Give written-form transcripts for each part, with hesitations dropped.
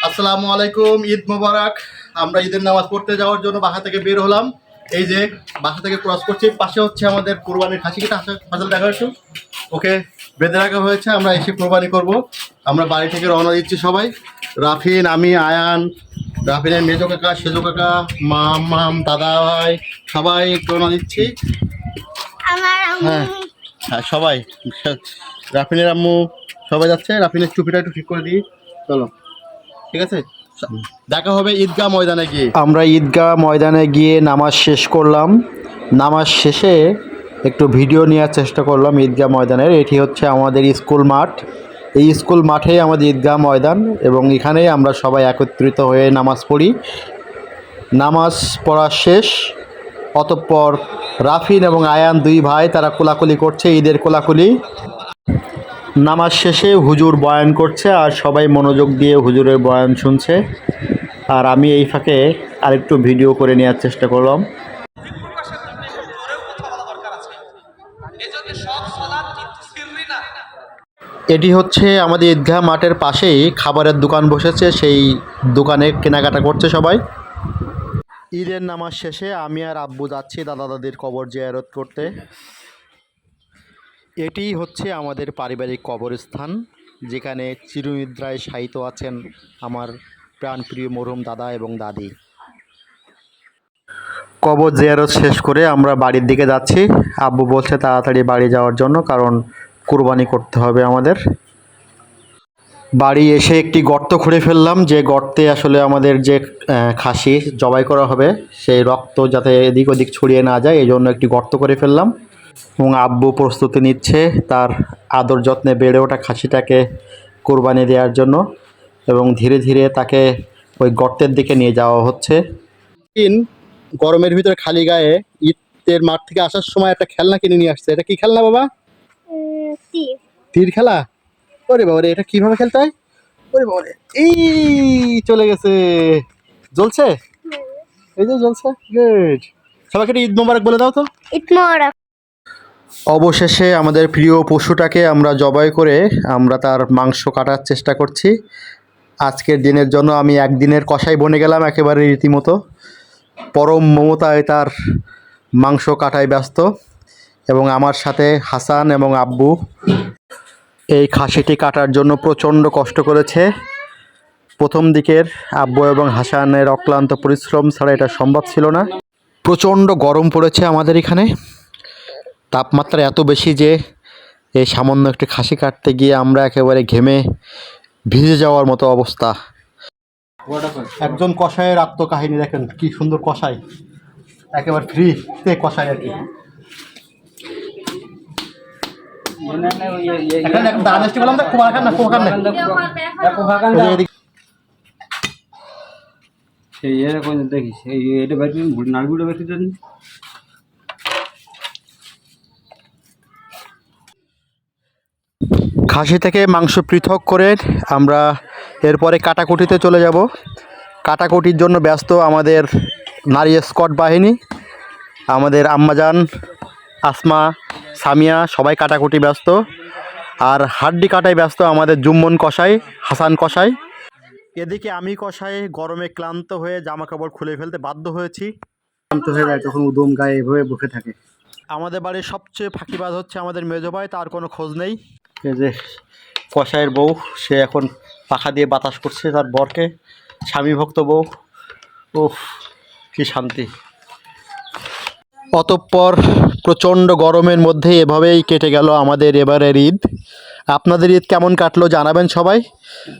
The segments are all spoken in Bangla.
আসসালামু আলাইকুম, ঈদ মোবারক। আমরা ঈদের নামাজ পড়তে যাওয়ার জন্য বাসা থেকে বের হলাম। এই যে বাসা থেকে ক্রস করছি, পাশে হচ্ছে আমাদের কোরবানির খাসি কেটে ফসল দেখা একটু ওকে বেঁধে রাখা হয়েছে। আমরা এসে কোরবানি করব। আমরা বাড়ি থেকে রওনা দিচ্ছি সবাই, রাফিন, আমি, আয়ান, রাফিনের মেজো কাকা, সেজো কাকা, মাম, দাদা ভাই, সবাই রওনা দিচ্ছি। হ্যাঁ হ্যাঁ, সবাই, রাফিনের আম্মু সবাই যাচ্ছে। রাফিনের টুপিটা একটু ঠিক করে দিই, চলো। ঠিক আছে, দেখা হবে ঈদগাহ ময়দানে গিয়ে। আমরা ঈদগাহ ময়দানে গিয়ে নামাজ শেষ করলাম। নামাজ শেষে একটু ভিডিও নেওয়ার চেষ্টা করলাম ঈদগাহ ময়দানের। এটি হচ্ছে আমাদের স্কুল মাঠ। এই স্কুল মাঠেই আমাদের ঈদগাহ ময়দান এবং এখানেই আমরা সবাই একত্রিত হয়ে নামাজ পড়ি। নামাজ পড়া শেষ, অতঃপর রাফিন এবং আয়ান দুই ভাই তারা কোলাকুলি করছে, ঈদের কোলাকুলি। নামাজ শেষে হুজুর বয়ান করছে আর সবাই মনোযোগ দিয়ে হুজুরের বয়ান শুনছে। আর আমি এই ফাঁকে আরেকটু ভিডিও করে নেওয়ার চেষ্টা করলাম। এটি হচ্ছে আমাদের ঈদগাহ মাঠের পাশেই খাবারের দোকান বসেছে, সেই দোকানে কেনাকাটা করছে সবাই। ঈদের নামাজ শেষে আমি আর আব্বু যাচ্ছি দাদা দাদির কবর জিয়ারত করতে। এটি হচ্ছে আমাদের পারিবারিক কবরস্থান, যেখানে চিরনিদ্রায় শায়িত আছেন আমার প্রাণপ্রিয় মরহুম দাদা এবং দাদি। কবর জিয়ারত শেষ করে আমরা বাড়ির দিকে যাচ্ছি। আব্বু বলছে তাড়াতাড়ি বাড়ি যাওয়ার জন্য, কারণ কুরবানি করতে হবে আমাদের। বাড়ি এসে একটি গর্ত খুঁড়ে ফেললাম, যে গর্তে আসলে আমাদের যে খাসি জবাই করা হবে সেই রক্ত যাতে এদিক ওদিক ছড়িয়ে না যায়, এই জন্য একটি গর্ত করে ফেললাম। এবং আব্বু প্রস্তুতি নিচ্ছে তার আদর যত্নে বেড়ে ওঠা খাসিটাকে কোরবানি দেওয়ার জন্য, এবং ধীরে ধীরে তাকে ওই গর্তের দিকে নিয়ে যাওয়া হচ্ছে। গরমের ভিতরে খালি গায়ে ঈদের মাঠ থেকে আসার সময় একটা খেলনা কিনে নিয়ে আসছে। এটা কি খেলনা বাবা? তীর খেলা। ওরে বাবা রে, এটা কিভাবে খেলতে হয়? ওরে বাবা রে, এই চলে গেছে, জ্বলছে, এই যে জ্বলছে। গুড, সবাইকে ঈদ মোবারক বলে দাও তো। ঈদ মোবারক। অবশেষে আমাদের প্রিয় পশুটাকে আমরা জবাই করে আমরা তার মাংস কাটার চেষ্টা করছি। আজকের দিনের জন্য আমি একদিনের কষাই বনে গেলাম একেবারে রীতিমতো। পরম মমতায় তার মাংস কাটায় ব্যস্ত, এবং আমার সাথে হাসান এবং আব্বু এই খাসিটি কাটার জন্য প্রচণ্ড কষ্ট করেছে। প্রথম দিকের আব্বু এবং হাসানের অক্লান্ত পরিশ্রম ছাড়া এটা সম্ভব ছিল না। প্রচণ্ড গরম পড়েছে আমাদের এখানে, তাপমাত্রা এত বেশি যে এই সামান্য একটি খাসি কাটতে গিয়ে আমরা একেবারে ঘেমে ভিজে যাওয়ার মতো অবস্থা। একজন কসাইয়ের আত্মকাহিনী দেখেন, কি সুন্দর কসাই, একেবারে ফ্রিতে কসাই আর কি। খাসি থেকে মাংস পৃথক করে আমরা এরপরে কাটাকুটিতে চলে যাব। কাটাকুটির জন্য ব্যস্ত আমাদের নারী স্কট বাহিনী, আমাদের আম্মাজান, আসমা, সামিয়া সবাই কাটাকুটি ব্যস্ত। আর হাড্ডি কাটায় ব্যস্ত আমাদের জুম্মন কসাই, হাসান কসাই। এদিকে আমি কসাই গরমে ক্লান্ত হয়ে জামা কাপড় খুলে ফেলতে বাধ্য হয়েছি। ক্লান্ত হয়ে যায় তখন উদম গায়ে এভাবে বসে থাকে। আমাদের বাড়ির সবচেয়ে ফাঁকিবাজ হচ্ছে আমাদের মেজো ভাই, তার কোনো খোঁজ নেই। এই যে কসাইয়ের বউ, সে এখন পাখা দিয়ে বাতাস করছে তার বরকে, স্বামী ভক্ত বউ। উফ, কি শান্তি। অতঃপর প্রচণ্ড গরমের মধ্যে এভাবেই কেটে গেল আমাদের এবারের ঈদ। আপনাদের ঈদ কেমন কাটলো জানাবেন সবাই।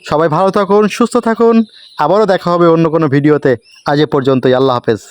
সবাই ভালো থাকুন, সুস্থ থাকুন। আবারও দেখা হবে অন্য কোনো ভিডিওতে। আজ এ পর্যন্তই, আল্লাহ হাফেজ।